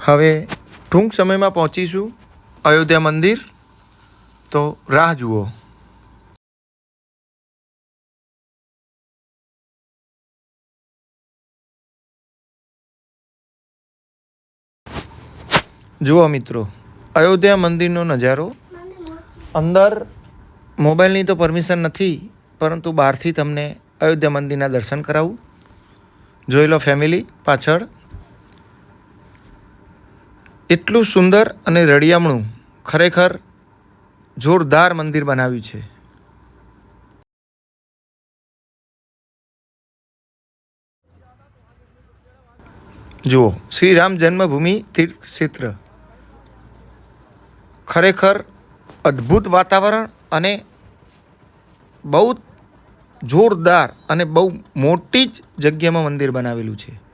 હવે ટૂંક સમયમાં પહોંચીશું અયોધ્યા મંદિર, તો રાહ જુઓ. જુઓ મિત્રો, અયોધ્યા મંદિરનો નજારો. અંદર મોબાઈલની તો પરમિશન નથી, પરંતુ બહારથી તમને અયોધ્યા મંદિરના દર્શન કરાવું. જોઈ લો ફેમિલી પાછળ. એટલું સુંદર અને રળિયામણું, ખરેખર જોરદાર મંદિર બનાવ્યું છે. જુઓ, શ્રી રામ જન્મભૂમિ તીર્થ ક્ષેત્ર. ખરેખર અદ્ભુત વાતાવરણ અને બહુ જોરદાર અને બહુ મોટી જ જગ્યામાં મંદિર બનાવેલું છે.